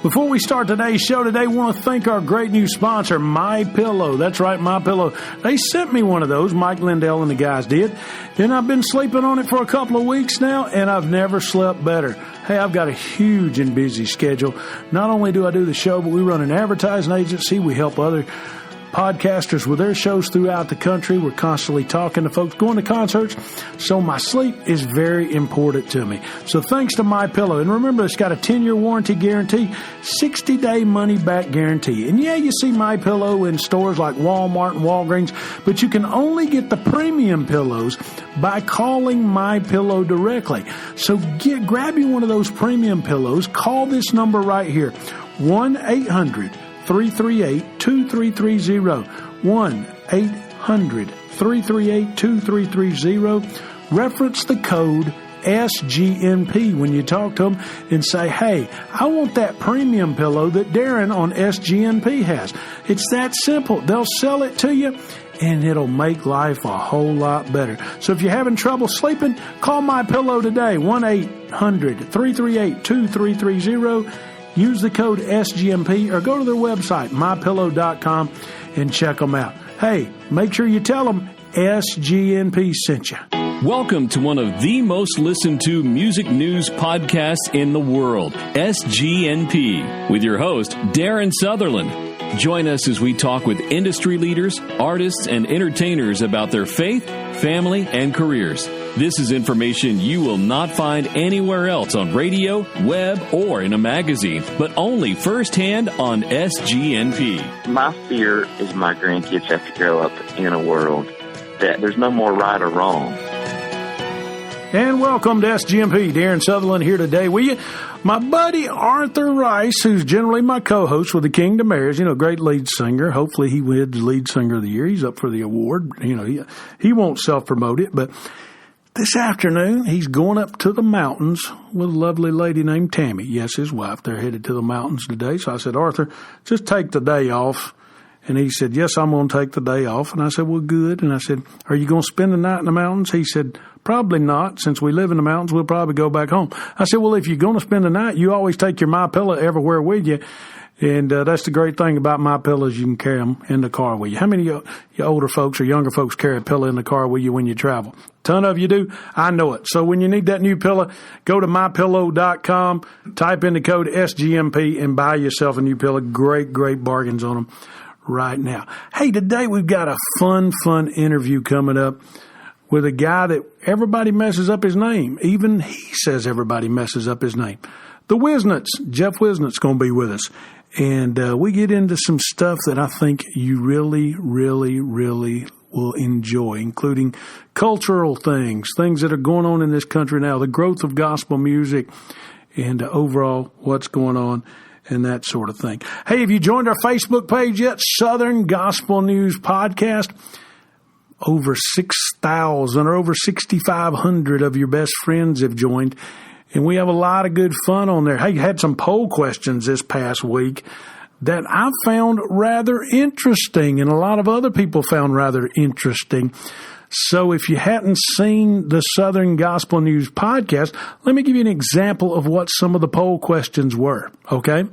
Before we start today's show today, I want to thank our great new sponsor, MyPillow. That's right, MyPillow. They sent me one of those, Mike Lindell and the guys did, and I've been sleeping on it for a couple of weeks now, and I've never slept better. Hey, I've got a huge and busy schedule. Not only do I do the show, but we run an advertising agency. We help other podcasters with their shows throughout the country. We're constantly talking to folks, going to concerts. So my sleep is very important to me. So thanks to MyPillow. And remember, it's got a 10-year warranty guarantee, 60-day money-back guarantee. And yeah, you see MyPillow in stores like Walmart and Walgreens, but you can only get the premium pillows by calling MyPillow directly. So grab you one of those premium pillows. Call this number right here, 1-800-338-2330, 1-800-338-2330. Reference the code SGNP when you talk to them and say, hey, I want that premium pillow that Darren on SGNP has. It's that simple. They'll sell it to you, and it'll make life a whole lot better. So if you're having trouble sleeping, call MyPillow today, 1-800-338-2330. Use the code SGMP or go to their website, mypillow.com, and check them out. Hey, make sure you tell them SGNP sent you. Welcome to one of the most listened to music news podcasts in the world, SGNP, with your host, Darien Southerland. Join us as we talk with industry leaders, artists, and entertainers about their faith, family, and careers. This is information you will not find anywhere else on radio, web, or in a magazine, but only firsthand on SGNP. My fear is my grandkids have to grow up in a world that there's no more right or wrong. And welcome to SGMP. Darien Southerland here today with you. My buddy Arthur Rice, who's generally my co-host with the Kingdom Heirs, great lead singer. Hopefully he wins lead singer of the year. He's up for the award. He won't self-promote it, but this afternoon he's going up to the mountains with a lovely lady named Tammy. Yes, his wife. They're headed to the mountains today. So I said, Arthur, just take the day off. And he said, yes, I'm going to take the day off. And I said, well, good. And I said, are you going to spend the night in the mountains? He said, probably not. Since we live in the mountains, we'll probably go back home. I said, well, if you're going to spend the night, you always take your MyPillow everywhere with you. And that's the great thing about MyPillows. You can carry them in the car with you. How many of you older folks or younger folks carry a pillow in the car with you when you travel? A ton of you do. I know it. So when you need that new pillow, go to MyPillow.com, type in the code SGMP, and buy yourself a new pillow. Great, great bargains on them right now. Hey, today we've got a fun interview coming up with a guy that everybody messes up his name. Even he says everybody messes up his name. The Whisnants. Jeff Whisnant's going to be with us. And we get into some stuff that I think you really, really, really will enjoy, including cultural things that are going on in this country now, the growth of gospel music, and overall what's going on and that sort of thing. Hey, have you joined our Facebook page yet? Southern Gospel News Podcast. Over 6,000 or over 6,500 of your best friends have joined. And we have a lot of good fun on there. Hey, had some poll questions this past week that I found rather interesting, and a lot of other people found rather interesting. So if you hadn't seen the Southern Gospel News Podcast, let me give you an example of what some of the poll questions were, okay?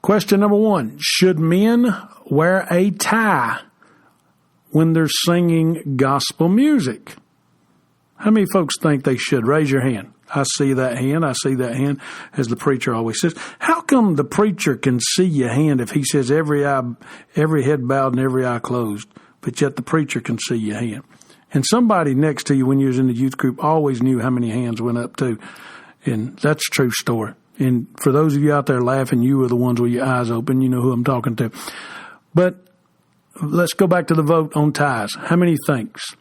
Question number 1, should men wear a tie when they're singing gospel music? How many folks think they should? Raise your hand. I see that hand, as the preacher always says. How come the preacher can see your hand if he says every head bowed and every eye closed, but yet the preacher can see your hand? And somebody next to you when you was in the youth group always knew how many hands went up too. And that's a true story. And for those of you out there laughing, you are the ones with your eyes open. You know who I'm talking to. But let's go back to the vote on ties. How many thinks?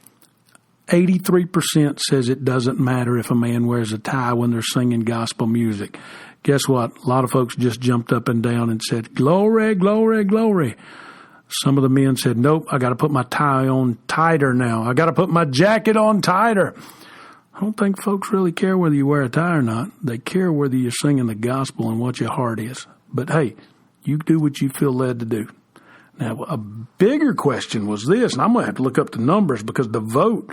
83% says it doesn't matter if a man wears a tie when they're singing gospel music. Guess what? A lot of folks just jumped up and down and said, glory, glory, glory. Some of the men said, nope, I got to put my tie on tighter now. I got to put my jacket on tighter. I don't think folks really care whether you wear a tie or not. They care whether you're singing the gospel and what your heart is. But hey, you do what you feel led to do. Now, a bigger question was this, and I'm going to have to look up the numbers because the vote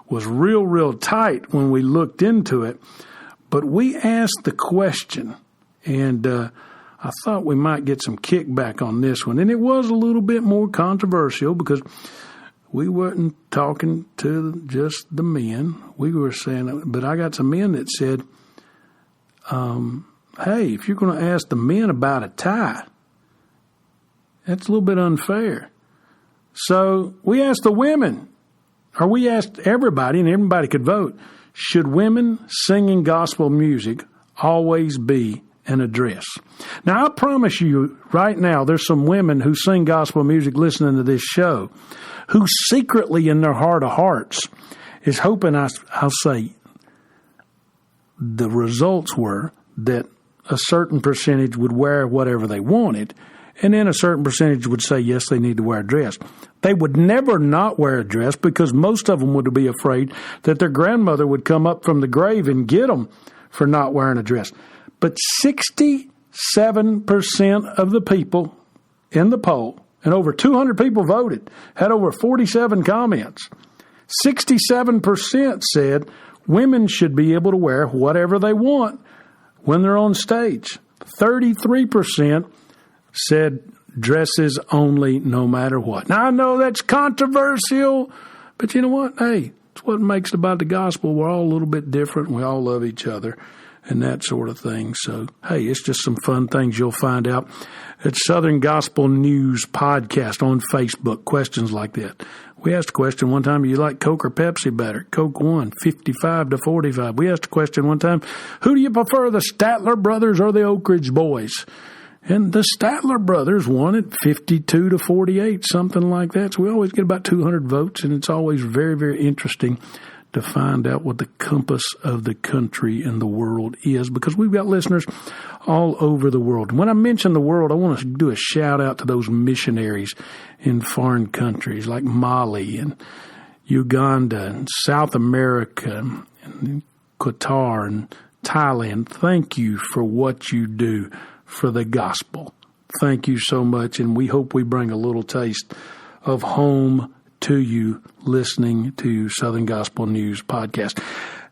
was real tight when we looked into it. But we asked the question, And I thought we might get some kickback on this one. And it was a little bit more controversial because we weren't talking to just the men. We were saying, but I got some men that said, hey, if you're going to ask the men about a tie, that's a little bit unfair. So we asked the women, or we asked everybody, and everybody could vote, should women singing gospel music always be an address? Now, I promise you right now, there's some women who sing gospel music listening to this show who secretly in their heart of hearts is hoping I'll say the results were that a certain percentage would wear whatever they wanted, and then a certain percentage would say, yes, they need to wear a dress. They would never not wear a dress because most of them would be afraid that their grandmother would come up from the grave and get them for not wearing a dress. But 67% of the people in the poll, and over 200 people voted, had over 47 comments. 67% said women should be able to wear whatever they want when they're on stage. 33% said dresses only no matter what. Now, I know that's controversial, but you know what? Hey, it's what makes it about the gospel. We're all a little bit different. We all love each other and that sort of thing. So, hey, it's just some fun things you'll find out at Southern Gospel News Podcast on Facebook, questions like that. We asked a question one time, do you like Coke or Pepsi better? Coke won 55-45. We asked a question one time, who do you prefer, the Statler brothers or the Oak Ridge Boys? And the Statler brothers won it 52-48, something like that. So we always get about 200 votes, and it's always very, very interesting to find out what the compass of the country and the world is, because we've got listeners all over the world. And when I mention the world, I want to do a shout out to those missionaries in foreign countries like Mali and Uganda and South America and Qatar and Thailand. Thank you for what you do for the gospel. Thank you so much, and we hope we bring a little taste of home to you listening to Southern Gospel News Podcast.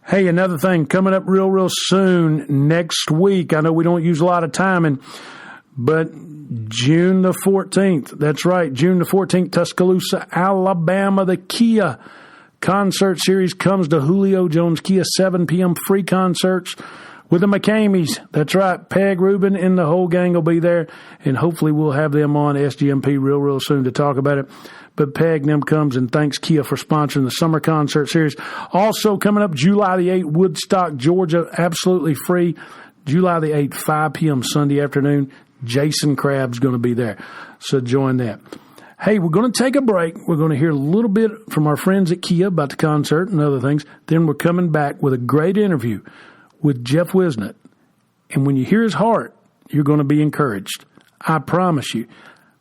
Hey, another thing coming up real soon next week. I know we don't use a lot of timing, but June the 14th, that's right, June the 14th, Tuscaloosa, Alabama, the Kia concert series comes to Julio Jones Kia, 7 p.m. free concerts with the McCameys. That's right. Peg Rubin and the whole gang will be there, and hopefully we'll have them on SGMP real soon to talk about it. But Peg and them comes and thanks Kia for sponsoring the summer concert series. Also coming up July the 8th, Woodstock, Georgia, absolutely free. July the 8th, 5 p.m. Sunday afternoon. Jason Crabb's going to be there, so join that. Hey, we're going to take a break. We're going to hear a little bit from our friends at Kia about the concert and other things. Then we're coming back with a great interview with Jeff Whisnant. And when you hear his heart, you're going to be encouraged. I promise you.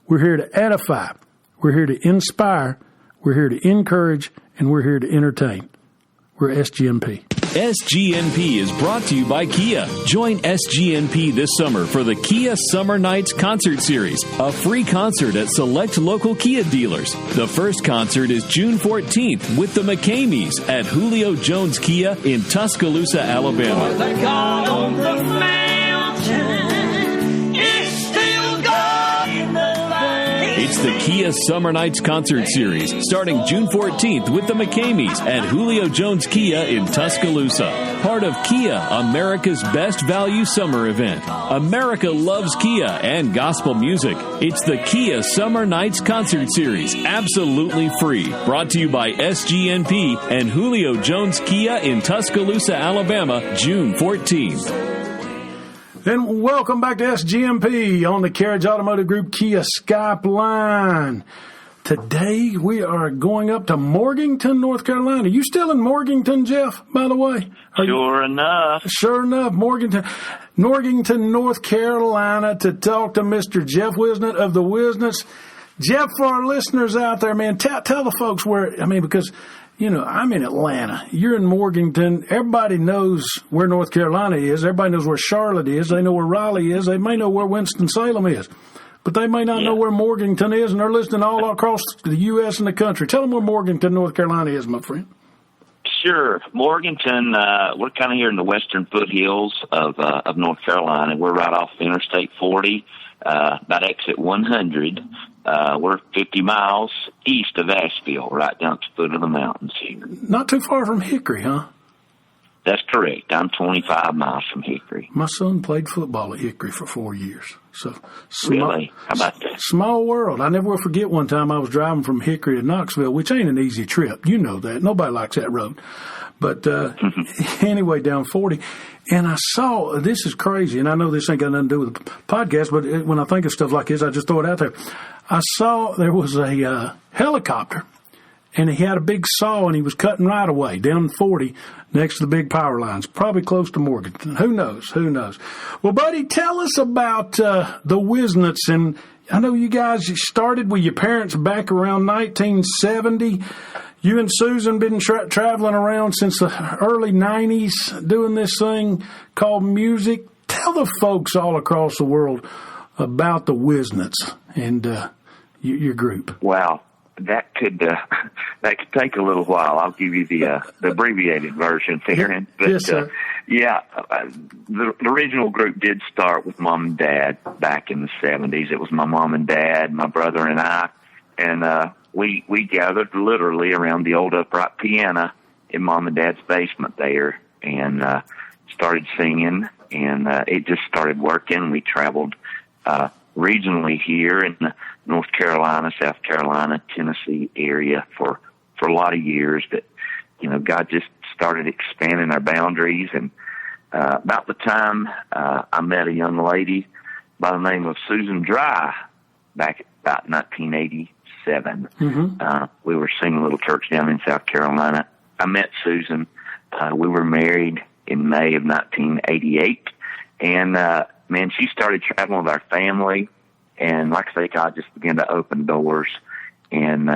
We're here to edify. We're here to inspire. We're here to encourage. And we're here to entertain. We're SGMP. SGNP is brought to you by Kia. Join SGNP this summer for the Kia Summer Nights Concert Series, a free concert at select local Kia dealers. The first concert is June 14th with the McCameys at Julio Jones Kia in Tuscaloosa, Alabama. The God on the mountain is still God in the valley. It's the Kia Summer Nights Concert Series, starting June 14th with the McCameys at Julio Jones Kia in Tuscaloosa. Part of Kia, America's best value summer event. America loves Kia and gospel music. It's the Kia Summer Nights Concert Series, absolutely free. Brought to you by SGNP and Julio Jones Kia in Tuscaloosa, Alabama, June 14th. And welcome back to SGMP on the Carriage Automotive Group Kia Skype line. Today we are going up to Morganton, North Carolina. You still in Morganton, Jeff, by the way? Sure enough. Sure enough, Morganton, North Carolina, to talk to Mr. Jeff Whisnant of The Whisnants. Jeff, for our listeners out there, man, tell the folks where, because, I'm in Atlanta. You're in Morganton. Everybody knows where North Carolina is. Everybody knows where Charlotte is. They know where Raleigh is. They may know where Winston-Salem is. But they may not know where Morganton is, and they're listening all across the U.S. and the country. Tell them where Morganton, North Carolina is, my friend. Sure. Morganton, we're kind of here in the western foothills of North Carolina. We're right off Interstate 40, about exit 100. We're 50 miles east of Asheville, right down at the foot of the mountains here. Not too far from Hickory, huh? That's correct. I'm 25 miles from Hickory. My son played football at Hickory for 4 years. So really? How about that? Small world. I never will forget one time I was driving from Hickory to Knoxville, which ain't an easy trip. You know that. Nobody likes that road. But anyway, down 40. And I saw, this is crazy, and I know this ain't got nothing to do with the podcast, but when I think of stuff like this, I just throw it out there. I saw there was a helicopter, and he had a big saw, and he was cutting right away down 40 next to the big power lines, probably close to Morganton. Who knows? Who knows? Well, buddy, tell us about the Whisnants. And I know you guys started with your parents back around 1970. You and Susan been traveling around since the early 90s doing this thing called music. Tell the folks all across the world about the Whisnants and your group. Wow. That could take a little while. I'll give you the abbreviated version, Darren. But, yes, sir. The original group did start with Mom and Dad back in the 70s. It was my mom and dad, my brother and I, and we gathered literally around the old upright piano in Mom and Dad's basement there and started singing, and it just started working. We traveled regionally here in the North Carolina, South Carolina, Tennessee area for a lot of years. But, God just started expanding our boundaries. And about the time I met a young lady by the name of Susan Dry back about 1987. Mm-hmm. We were singing a little church down in South Carolina. I met Susan. We were married in May of 1988. And, she started traveling with our family. And like I say, God just began to open doors. And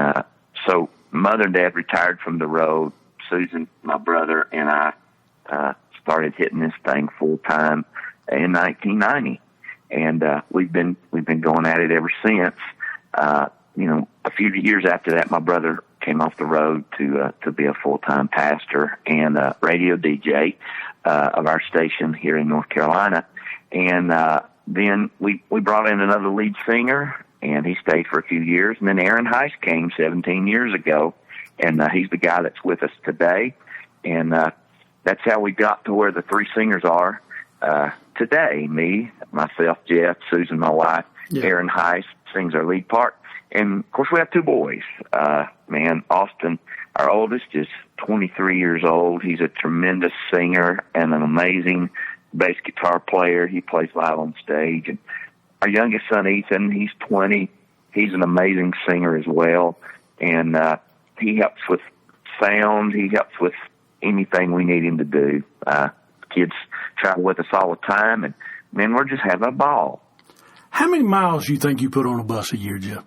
so Mother and Dad retired from the road. Susan, my brother, and I started hitting this thing full time in 1990. And we've been going at it ever since. A few years after that, my brother came off the road to be a full-time pastor and radio DJ of our station here in North Carolina. And then we brought in another lead singer, and he stayed for a few years. And then Aaron Heiss came 17 years ago, and he's the guy that's with us today. And that's how we got to where the three singers are today. Me, myself, Jeff, Susan, my wife. Yeah. Aaron Heiss sings our lead part. And, of course, we have two boys. Austin, our oldest, is 23 years old. He's a tremendous singer and an amazing bass guitar player. He plays live on stage. And our youngest son, Ethan, he's 20. He's an amazing singer as well. And he helps with sound. He helps with anything we need him to do. Kids travel with us all the time. And, man, we're just having a ball. How many miles do you think you put on a bus a year, Jeff?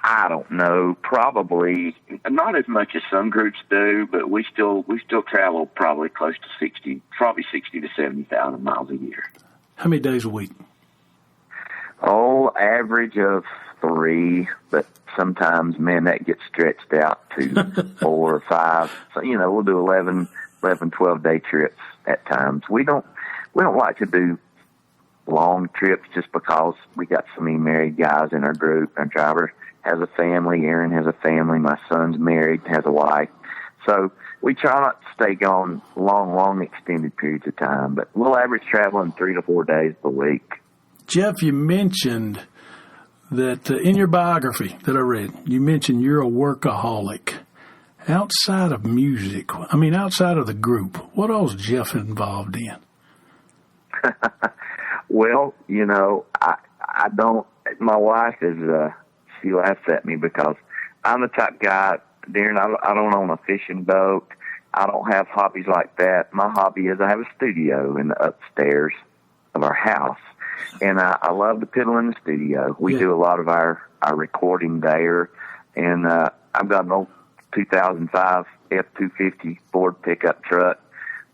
I don't know. Probably not as much as some groups do, but we still travel probably close to 60 to 70,000 miles a year. How many days a week? Oh, average of 3, but sometimes, man, that gets stretched out to 4 or 5. So, we'll do 11, 12-day trips at times. We don't like to do long trips just because we got so many married guys in our group. Our driver has a family. Aaron has a family. My son's married, has a wife. So we try not to stay gone long extended periods of time, but we'll average traveling 3 to 4 days a week. Jeff, you mentioned that in your biography that I read, you mentioned you're a workaholic. Outside of music, outside of the group, what else is Jeff involved in? Well, I don't, my wife is, she laughs at me because I'm the type guy, Darren, I don't own a fishing boat. I don't have hobbies like that. My hobby is I have a studio in the upstairs of our house, and I love to piddle in the studio. We do a lot of our recording there, and I've got an old 2005 F-250 Ford pickup truck.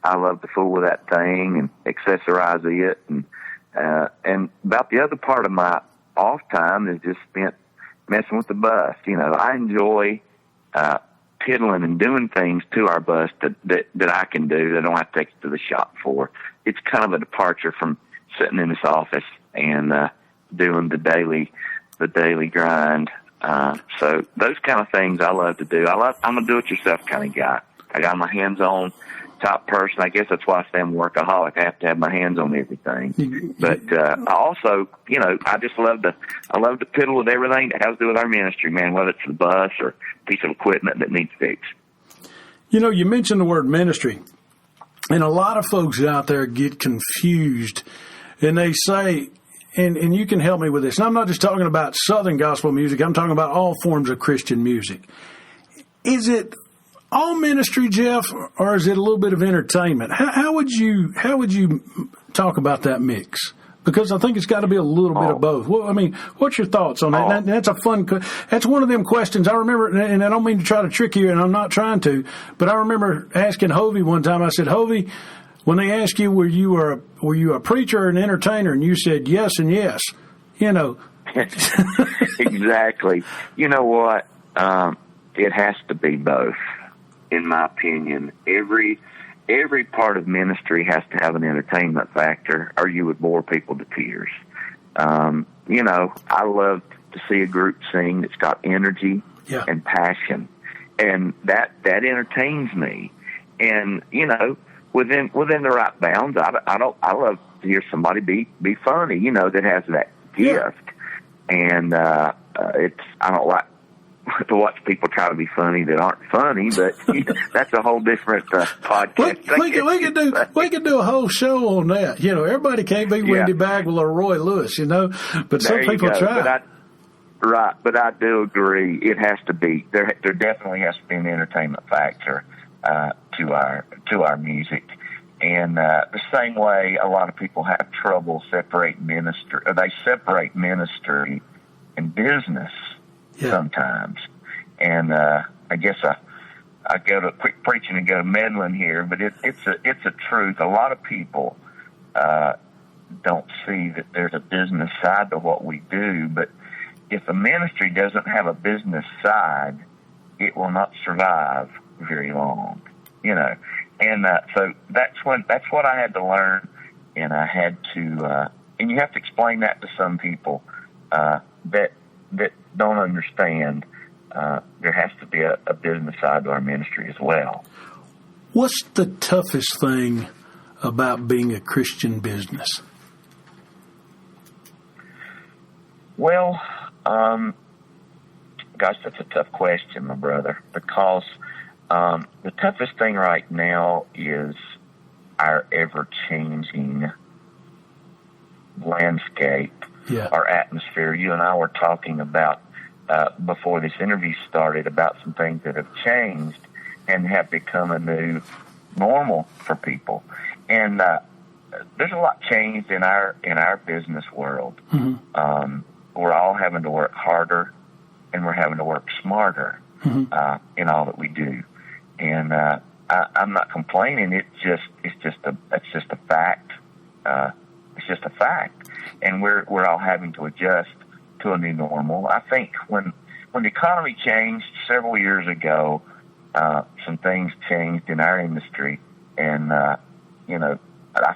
I love to fool with that thing and accessorize it, and about the other part of my off time is just spent messing with the bus. I enjoy piddling and doing things to our bus that I can do that I don't have to take it to the shop for. It's kind of a departure from sitting in this office and doing the daily grind. So those kind of things I love to do. I'm a do-it-yourself kind of guy. I got my hands-on type person. I guess that's why I say I'm a workaholic. I have to have my hands on everything. But I also, I just love to piddle with everything that has to do with our ministry, man, whether it's the bus or a piece of equipment that needs fixed. You mentioned the word ministry, and a lot of folks out there get confused, and they say, and you can help me with this, and I'm not just talking about Southern gospel music, I'm talking about all forms of Christian music. Is it all ministry, Jeff, or is it a little bit of entertainment? How would you talk about that mix? Because I think it's got to be a little bit of both. Well, I mean, what's your thoughts on that? That's that's one of them questions I remember, and I don't mean to try to trick you, and I'm not trying to, but I remember asking Hovey one time. I said, Hovey, when they ask you were you a preacher or an entertainer, and you said yes and yes, Exactly. You know what? It has to be both. In my opinion, every part of ministry has to have an entertainment factor, or you would bore people to tears. I love to see a group sing that's got energy and passion, and that entertains me. And within the right bounds, I love to hear somebody be funny, that has that gift. And I don't like to watch people try to be funny that aren't funny, but that's a whole different podcast. We could do a whole show on that. Everybody can't be Wendy Bagwell or Roy Lewis, but some people try. But I do agree. It has to be there. There definitely has to be an entertainment factor to our music, and the same way a lot of people have trouble separating ministry. They separate ministry and business. Sometimes, and I guess I go to quick preaching and go to meddling here, but it's a truth. A lot of people don't see that there's a business side to what we do, but if a ministry doesn't have a business side, it will not survive very long, And so that's what I had to learn, and I had to, and you have to explain that to some people that don't understand there has to be a business side to our ministry as well. What's the toughest thing about being a Christian business? Well, gosh, that's a tough question, my brother, because the toughest thing right now is our ever-changing landscape. Our atmosphere. You and I were talking about before this interview started about some things that have changed and have become a new normal for people. And there's a lot changed in our business world. Mm-hmm. We're all having to work harder, and we're having to work smarter in all that we do. And I'm not complaining. It's just a fact. It's just a fact. And we're all having to adjust to a new normal. I think when the economy changed several years ago, some things changed in our industry, and I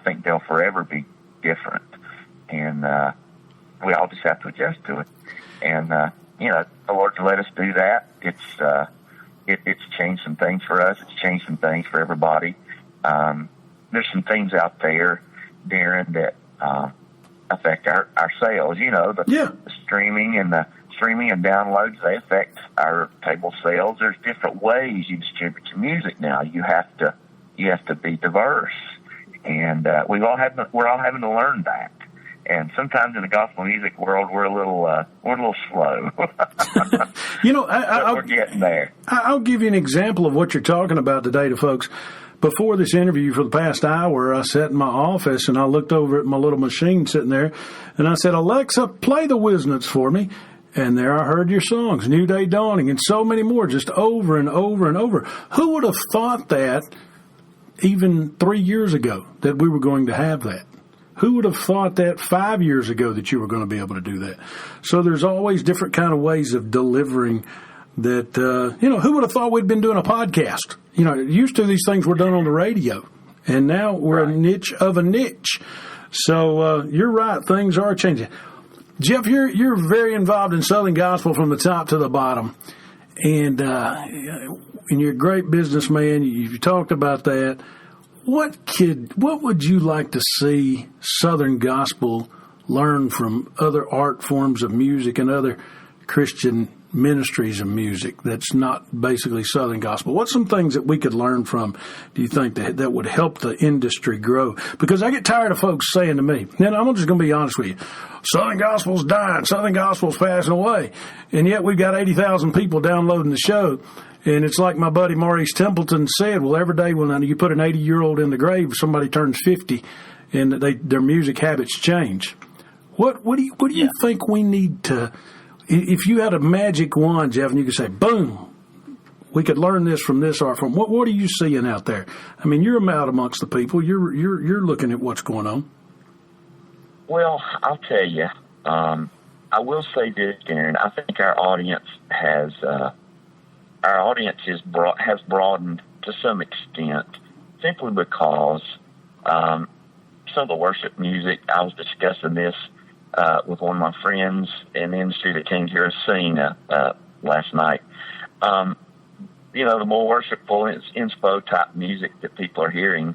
think they'll forever be different. And we all just have to adjust to it. And the Lord's let us do that. It's changed some things for us. It's changed some things for everybody. There's some things out there, Darren, that affect our sales. The streaming and downloads, they affect our table sales. There's different ways you distribute your music now. You have to be diverse, and we're all having to learn that. And sometimes in the gospel music world, we're a little slow. We're getting there. I'll give you an example of what you're talking about today to folks. Before this interview, for the past hour, I sat in my office and I looked over at my little machine sitting there, and I said, Alexa, play the Whisnants for me. And there I heard your songs, New Day Dawning, and so many more, just over and over and over. Who would have thought that even 3 years ago, that we were going to have that? Who would have thought that 5 years ago that you were going to be able to do that? So there's always different kind of ways of delivering that, who would have thought we'd been doing a podcast? Used to these things were done on the radio, and now we're a niche of a niche. So you're right, things are changing. Jeff, you're very involved in Southern gospel from the top to the bottom, and you're a great businessman. You talked about that. What would you like to see Southern gospel learn from other art forms of music and other Christian ministries of music that's not basically Southern gospel? What's some things that we could learn from, do you think, that would help the industry grow? Because I get tired of folks saying to me, and I'm just going to be honest with you, Southern gospel's dying, Southern gospel's passing away, and yet we've got 80,000 people downloading the show. And it's like my buddy Maurice Templeton said, well, every day when you put an 80-year-old in the grave, somebody turns 50, and their music habits change. What do you think we need to... If you had a magic wand, Jeff, and you could say, boom, we could learn this from this art form, what are you seeing out there? I mean, you're out amongst the people. You're looking at what's going on. Well, I'll tell you, I will say this, Darren. I think our audience has broadened to some extent simply because some of the worship music, I was discussing this with one of my friends in the industry that came here to sing last night. The more worshipful, inspo type music that people are hearing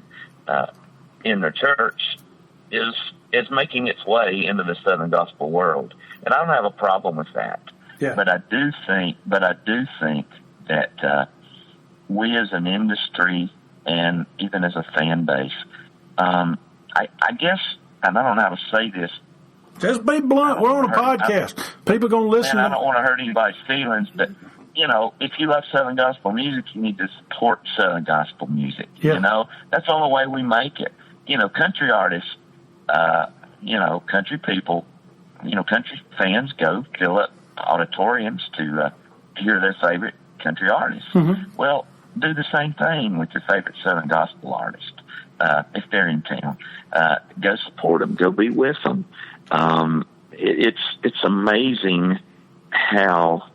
in their church is making its way into the Southern gospel world, and I don't have a problem with that. Yeah. But I do think that we as an industry and even as a fan base, I guess, and I don't know how to say this. Just be blunt. We're on a podcast. People are going to listen. And I don't want to hurt anybody's feelings, but, if you love Southern gospel music, you need to support Southern gospel music. Yeah. That's the only way we make it. Country artists, country people, country fans go fill up auditoriums to hear their favorite country artists. Mm-hmm. Well, do the same thing with your favorite Southern gospel artist. If they're in town, go support them. Go be with them. It's amazing how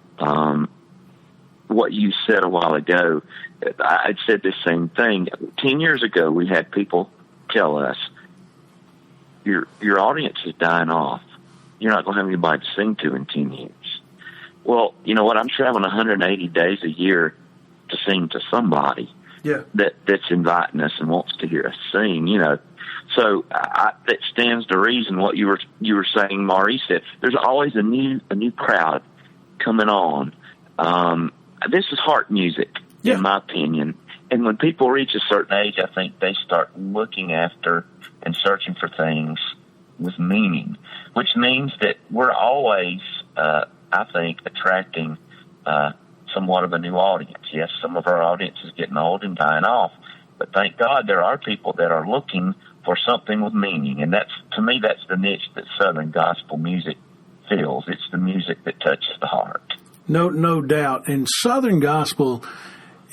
what you said a while ago. I said the same thing 10 years ago. We had people tell us, "Your audience is dying off. You're not going to have anybody to sing to in 10 years." Well, you know what? I'm traveling 180 days a year to sing to somebody. Yeah. That's inviting us and wants to hear us sing. So that stands to reason what you were saying, Maurice said. There's always a new crowd coming on. This is heart music, in my opinion. And when people reach a certain age, I think they start looking after and searching for things with meaning, which means that we're always, I think, attracting somewhat of a new audience. Yes, some of our audience is getting old and dying off, but thank God there are people that are looking for something with meaning, and to me, that's the niche that Southern gospel music fills. It's the music that touches the heart. No doubt. And Southern gospel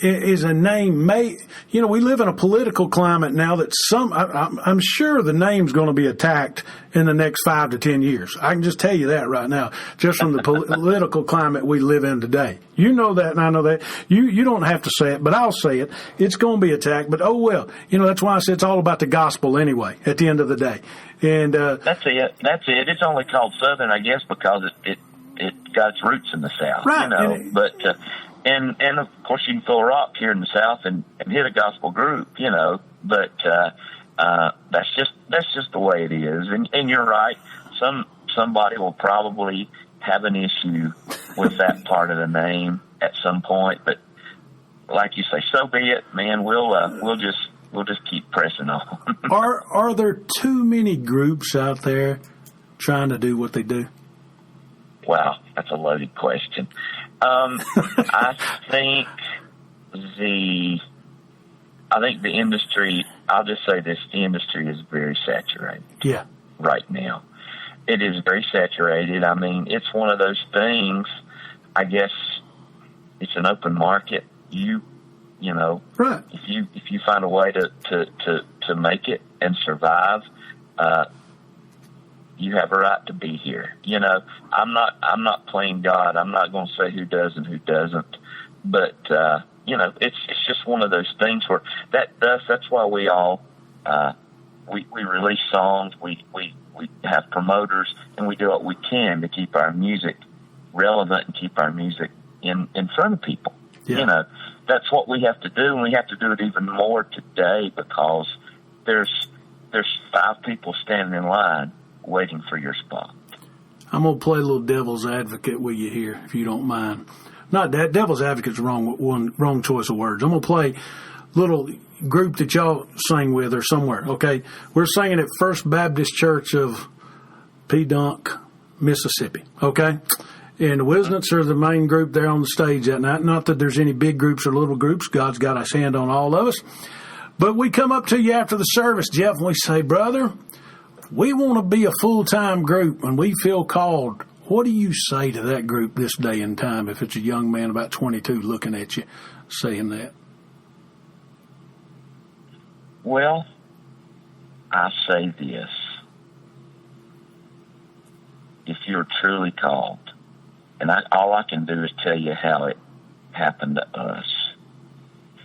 is a name. We live in a political climate now that I'm sure the name's going to be attacked in the next 5 to 10 years. I can just tell you that right now, just from the political climate we live in today. You know that, and I know that. You don't have to say it, but I'll say it. It's going to be attacked, but oh well. That's why I say it's all about the gospel anyway, at the end of the day. And that's it. It's only called Southern, I guess, because it got its roots in the South. Right. But and of course you can throw a rock here in the South and hit a gospel group, but that's just the way it is. And you're right. Somebody will probably have an issue with that part of the name at some point, but like you say, so be it, man. We'll just keep pressing on. Are there too many groups out there trying to do what they do? Wow, that's a loaded question. I think the industry, I'll just say this, the industry is very saturated. Yeah. Right now. It is very saturated. I mean, it's one of those things, I guess it's an open market. Right. If you find a way to make it and survive, You have a right to be here. You know, I'm not playing God. I'm not going to say who does and who doesn't. But, you know, it's just one of those things where that's why we all, we release songs, we have promoters, and we do what we can to keep our music relevant and keep our music in front of people. Yeah. You know, that's what we have to do, and we have to do it even more today because there's 5 people standing in line waiting for your spot. I'm going to play a little devil's advocate with you here, if you don't mind. Not that devil's advocate's wrong choice of words. I'm going to play little group that y'all sing with or somewhere, okay? We're singing at First Baptist Church of P-Dunk, Mississippi, okay? And the Whisnants are the main group there on the stage that night. Not that there's any big groups or little groups. God's got his hand on all of us. But we come up to you after the service, Jeff, and we say, brother, we want to be a full-time group and we feel called. What do you say to that group this day and time if it's a young man about 22 looking at you saying that? Well, I say this. If you're truly called, and all I can do is tell you how it happened to us.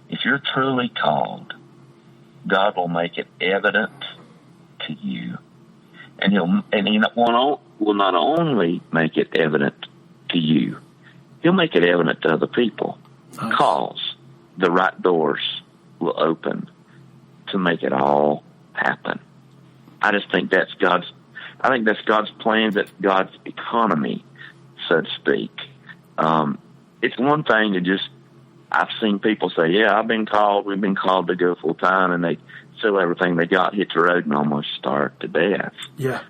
If you're truly called, God will make it evident to you. And he will not only make it evident to you, he'll make it evident to other people. Nice. Because the right doors will open to make it all happen. I just think that's God's plan, that's God's economy, so to speak. It's one thing to I've seen people say, yeah, we've been called to go full time, and they sell everything they got, hit the road, and almost starve to death. Yeah.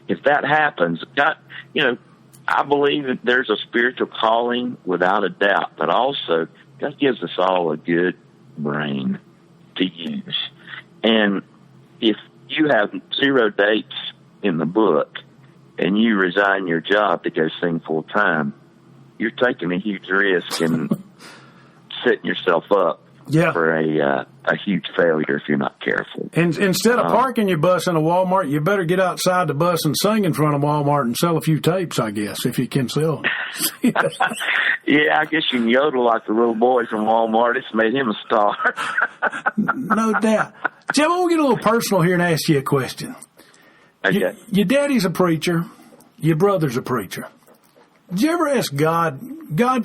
If that happens, I believe that there's a spiritual calling without a doubt, but also God gives us all a good brain to use. And if you have 0 dates in the book and you resign your job to go sing full time, you're taking a huge risk and setting yourself up for a huge failure if you're not careful. And instead of parking your bus in a Walmart, you better get outside the bus and sing in front of Walmart and sell a few tapes, I guess, if you can sell them. Yeah, I guess you can yodel like the little boy from Walmart. It's made him a star. No doubt. Jim, I want to get a little personal here and ask you a question. Okay. Your daddy's a preacher. Your brother's a preacher. Did you ever ask God,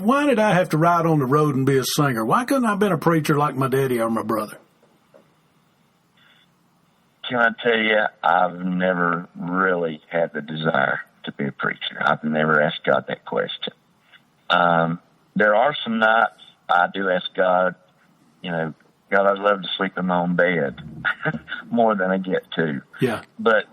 why did I have to ride on the road and be a singer? Why couldn't I have been a preacher like my daddy or my brother? Can I tell you, I've never really had the desire to be a preacher. I've never asked God that question. There are some nights I do ask God, God, I'd love to sleep in my own bed more than I get to. Yeah. But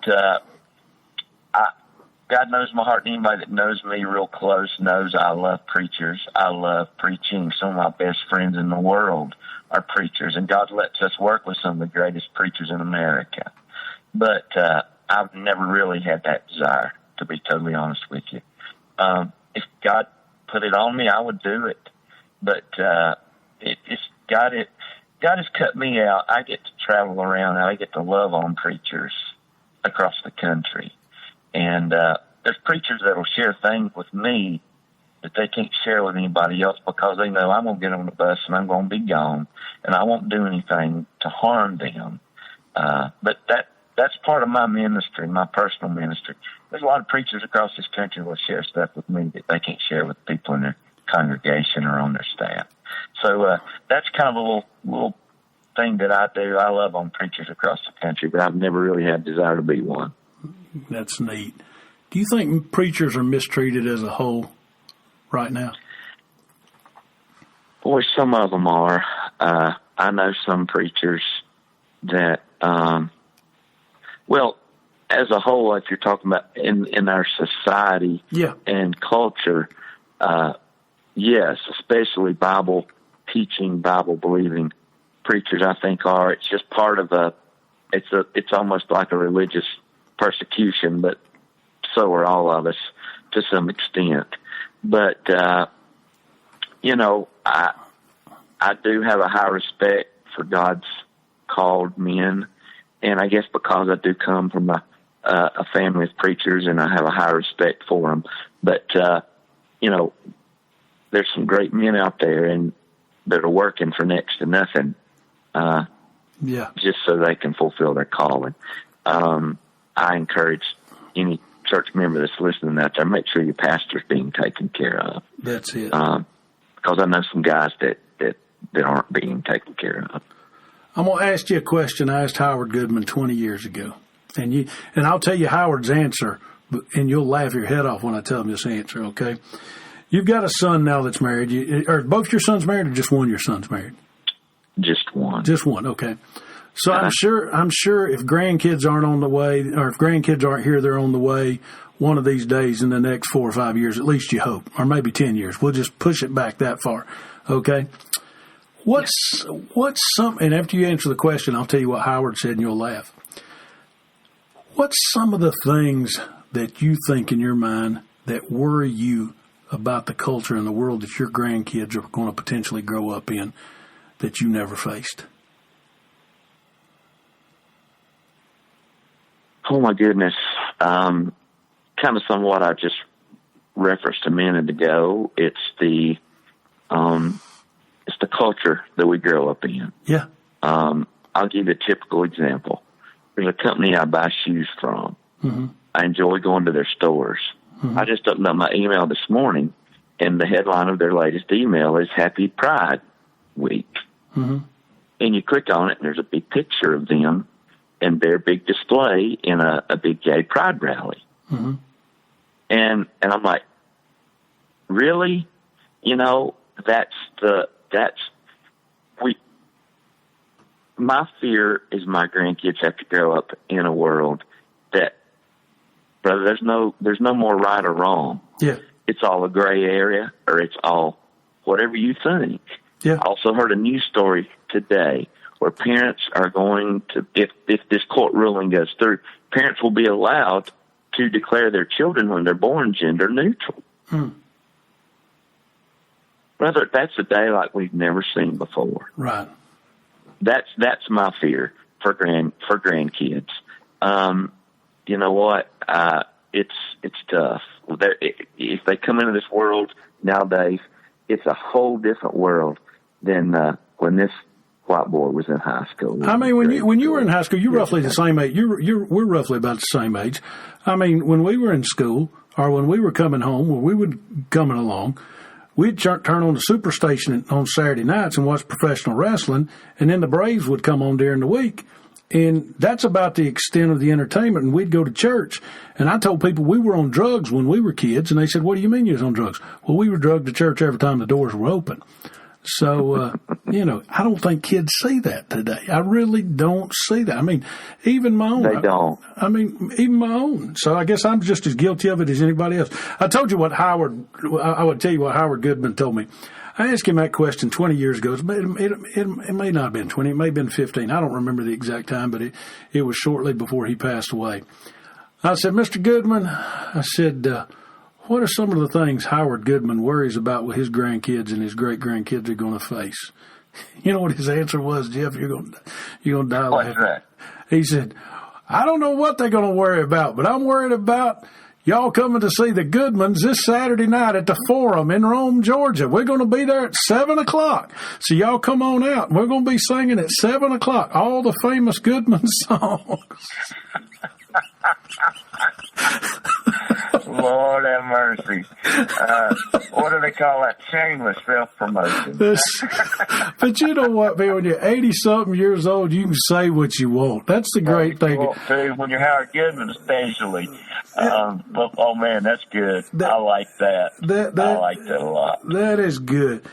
God knows my heart. Anybody that knows me real close knows I love preachers. I love preaching. Some of my best friends in the world are preachers, and God lets us work with some of the greatest preachers in America. But I've never really had that desire, to be totally honest with you. If God put it on me, I would do it. But God has cut me out. I get to travel around. I get to love on preachers across the country. And there's preachers that will share things with me that they can't share with anybody else because they know I'm going to get on the bus and I'm going to be gone, and I won't do anything to harm them. But that's part of my ministry, my personal ministry. There's a lot of preachers across this country that will share stuff with me that they can't share with people in their congregation or on their staff. So that's kind of a little thing that I do. I love on preachers across the country, but I've never really had desire to be one. That's neat. Do you think preachers are mistreated as a whole right now? Boy, some of them are. I know some preachers that, as a whole, if you're talking about in our society and culture, yes, especially Bible teaching, Bible believing preachers, I think are. It's just part of it's almost like a religious persecution, but so are all of us to some extent. But, I do have a high respect for God's called men. And I guess because I do come from a a family of preachers, and I have a high respect for them. But, there's some great men out there and that are working for next to nothing. Just so they can fulfill their calling. I encourage any church member that's listening out there, make sure your pastor's being taken care of. That's it. Because I know some guys that aren't being taken care of. I'm going to ask you a question I asked Howard Goodman 20 years ago. And I'll tell you Howard's answer, and you'll laugh your head off when I tell him this answer, okay? You've got a son now that's married. Are both your sons married, or just one of your sons married? Just one. Just one, okay. So I'm sure if grandkids aren't on the way, or if grandkids aren't here, they're on the way one of these days in the next 4 or 5 years, at least you hope, or maybe 10 years. We'll just push it back that far, okay? What's some, and after you answer the question, I'll tell you what Howard said and you'll laugh. What's some of the things that you think in your mind that worry you about the culture and the world that your grandkids are going to potentially grow up in that you never faced? Oh my goodness. Kind of somewhat I just referenced a minute ago. It's the culture that we grow up in. Yeah. I'll give you a typical example. There's a company I buy shoes from. Mm-hmm. I enjoy going to their stores. Mm-hmm. I just opened up my email this morning, and the headline of their latest email is Happy Pride Week. Mm-hmm. And you click on it, and there's a big picture of them and their big display in a big gay pride rally. Mm-hmm. And I'm like, really? My fear is my grandkids have to grow up in a world that, brother, there's no more right or wrong. Yeah. It's all a gray area, or it's all whatever you think. Yeah. I also heard a news story today where parents are going to, if this court ruling goes through, parents will be allowed to declare their children when they're born gender neutral. Brother, that's a day like we've never seen before. Right. That's my fear for grandkids. You know what? It's tough. If they come into this world nowadays, it's a whole different world than when this white boy was in high school. I mean, when you were in high school, you're roughly the same age. We're roughly about the same age. I mean, when we were in school, or when we were coming home, or we would coming along, we'd turn on the Superstation on Saturday nights and watch professional wrestling, and then the Braves would come on during the week. And that's about the extent of the entertainment, and we'd go to church. And I told people we were on drugs when we were kids, and they said, what do you mean you was on drugs? Well, we were drugged to church every time the doors were open. So, I don't think kids see that today. I really don't see that. I mean, even my own. They don't. Even my own. So I guess I'm just as guilty of it as anybody else. I would tell you what Howard Goodman told me. I asked him that question 20 years ago. It may not have been 20. It may have been 15. I don't remember the exact time, but it was shortly before he passed away. I said, Mr. Goodman, what are some of the things Howard Goodman worries about with his grandkids and his great-grandkids are going to face? You know what his answer was, Jeff? You're going to die laughing. What's that? He said, I don't know what they're going to worry about, but I'm worried about y'all coming to see the Goodmans this Saturday night at the Forum in Rome, Georgia. We're going to be there at 7 o'clock. So y'all come on out. We're going to be singing at 7 o'clock all the famous Goodman songs. Lord have mercy. What do they call that? Shameless self-promotion. But you know what, man? When you're 80-something years old, you can say what you want. That's the great thing. When you're Howard Goodman, especially. Oh, man, that's good. I like that. I like that a lot. That is good.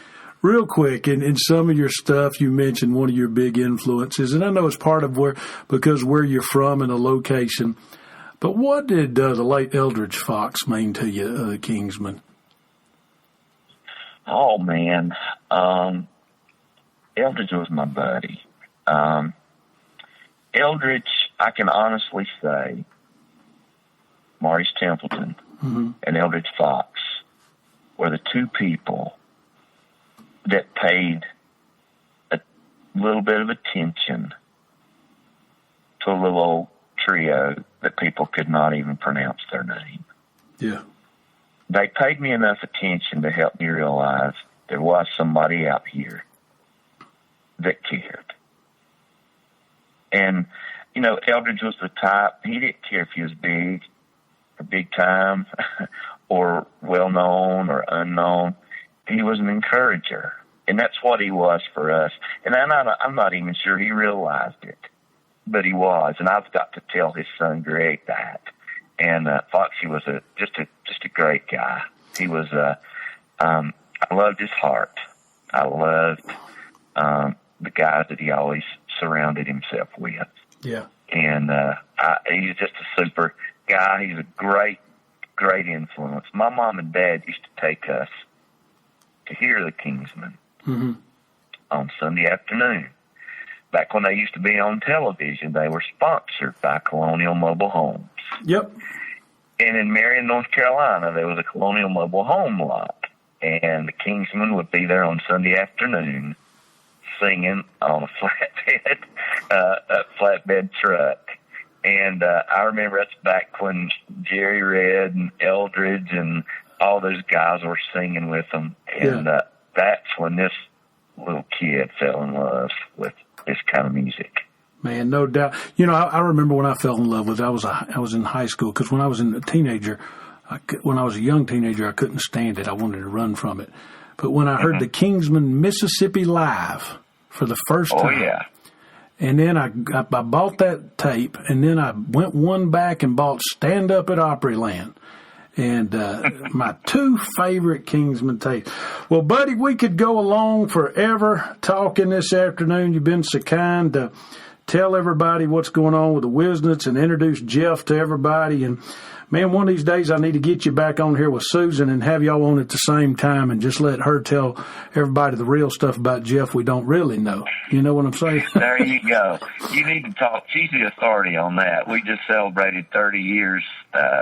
Real quick, in some of your stuff, you mentioned one of your big influences, and I know it's part of because where you're from and the location. But what did the late Eldridge Fox mean to you, Kingsman? Oh, man. Eldridge was my buddy. Eldridge, I can honestly say, Maurice Templeton and Eldridge Fox were the two people that paid a little bit of attention to a little old trio that people could not even pronounce their name. Yeah. They paid me enough attention to help me realize there was somebody out here that cared. And, you know, Eldridge was the type, he didn't care if he was big or big time or well-known or unknown. He was an encourager, and that's what he was for us. And I'm not even sure he realized it, but he was. And I've got to tell his son Greg that. And Foxy was just a great guy. He was. I loved his heart. I loved the guys that he always surrounded himself with. Yeah. And he's just a super guy. He's a great influence. My mom and dad used to take us to hear the Kingsmen on Sunday afternoon. Back when they used to be on television, they were sponsored by Colonial Mobile Homes. Yep. And in Marion, North Carolina, there was a Colonial Mobile Home lot. And the Kingsmen would be there on Sunday afternoon singing on a flatbed truck. And I remember that's back when Jerry Red and Eldridge and all those guys were singing with them. And that's when this little kid fell in love with this kind of music. Man, no doubt. You know, I remember when I fell in love with it. I was in high school, because when I was when I was a young teenager, I couldn't stand it. I wanted to run from it. But when I heard the Kingsmen Mississippi Live for the first time, and then I bought that tape, and then I went one back and bought Stand Up at Opryland. And my two favorite Kingsmen tapes. Well, buddy, we could go along forever talking this afternoon. You've been so kind to tell everybody what's going on with the Whisnants and introduce Jeff to everybody. And, man, one of these days I need to get you back on here with Susan and have y'all on at the same time and just let her tell everybody the real stuff about Jeff we don't really know. You know what I'm saying? There you go. You need to talk. She's the authority on that. We just celebrated 30 years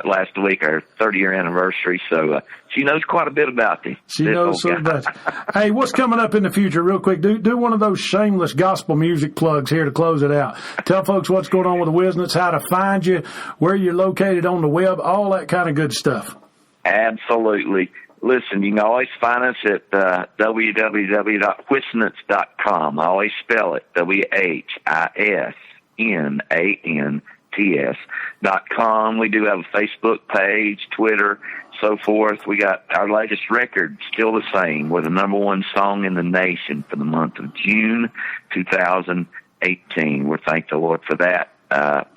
last week, our 30-year anniversary, so she knows quite a bit about this. She knows so much. Hey, what's coming up in the future, real quick? Do one of those shameless gospel music plugs here to close it out. Tell folks what's going on with the Whisnants, how to find you, where you're located on the web, all that kind of good stuff. Absolutely. Listen, you can always find us at www.whisnants.com. I always spell it WHISNANTS.com. We do have a Facebook page, Twitter, so forth. We got our latest record, still the same. We're the #1 song in the nation for the month of June 2018. We're thank the Lord for that.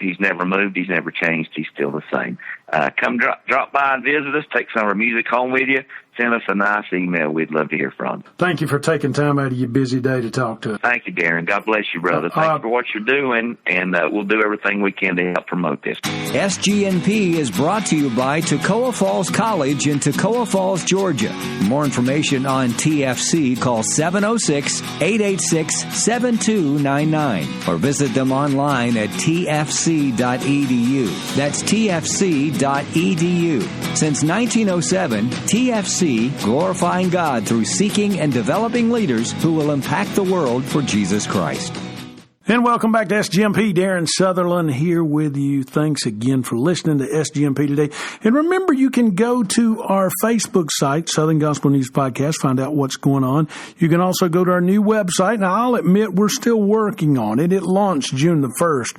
He's never moved. He's never changed. He's still the same. Come drop by and visit us. Take some of our music home with you. Send us a nice email. We'd love to hear from you. Thank you for taking time out of your busy day to talk to us. Thank you, Darren. God bless you, brother. Thank you for what you're doing, and we'll do everything we can to help promote this. SGNP is brought to you by Toccoa Falls College in Toccoa Falls, Georgia. More information on TFC, call 706-886-7299 or visit them online at tfc.edu. That's tfc.edu. Since 1907, TFC glorifying God through seeking and developing leaders who will impact the world for Jesus Christ. And welcome back to SGMP. Darien Southerland here with you. Thanks again for listening to SGMP today. And remember, you can go to our Facebook site, Southern Gospel News Podcast, find out what's going on. You can also go to our new website. Now, I'll admit we're still working on it. It launched June the 1st.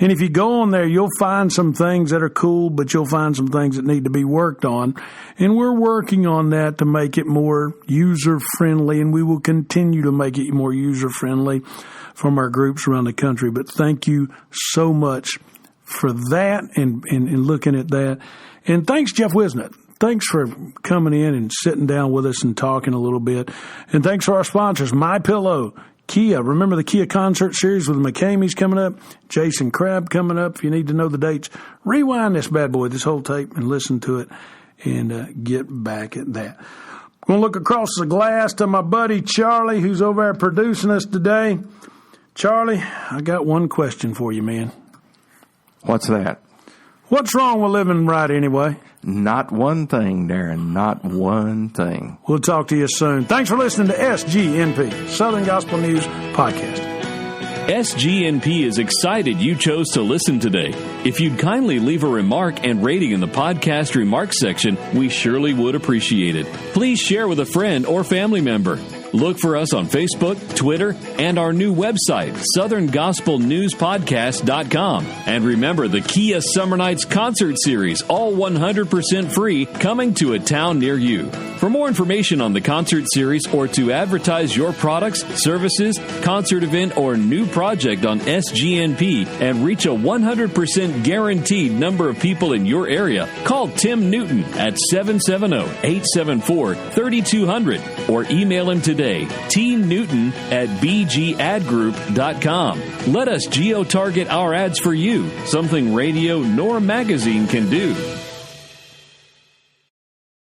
And if you go on there, you'll find some things that are cool, but you'll find some things that need to be worked on. And we're working on that to make it more user-friendly, and we will continue to make it more user-friendly from our groups around the country. But thank you so much for that and looking at that. And thanks, Jeff Whisnant. Thanks for coming in and sitting down with us and talking a little bit. And thanks for our sponsors, MyPillow, Kia. Remember the Kia concert series with the McCameys coming up, Jason Crabb coming up. If you need to know the dates, rewind this bad boy, this whole tape, and listen to it and get back at that. I'm going to look across the glass to my buddy Charlie, who's over there producing us today. Charlie, I got one question for you, man. What's that? What's wrong with living right anyway? Not one thing, Darren. Not one thing. We'll talk to you soon. Thanks for listening to SGNP, Southern Gospel News Podcast. SGNP is excited you chose to listen today. If you'd kindly leave a remark and rating in the podcast remarks section, we surely would appreciate it. Please share with a friend or family member. Look for us on Facebook, Twitter, and our new website, southerngospelnewspodcast.com. And remember the Kia Summer Nights concert series, all 100% free, coming to a town near you. For more information on the concert series or to advertise your products, services, concert event, or new project on SGNP and reach a 100% guaranteed number of people in your area, call Tim Newton at 770-874-3200 or email him today, tnewton@bgadgroup.com. Let us geo-target our ads for you, something radio nor magazine can do.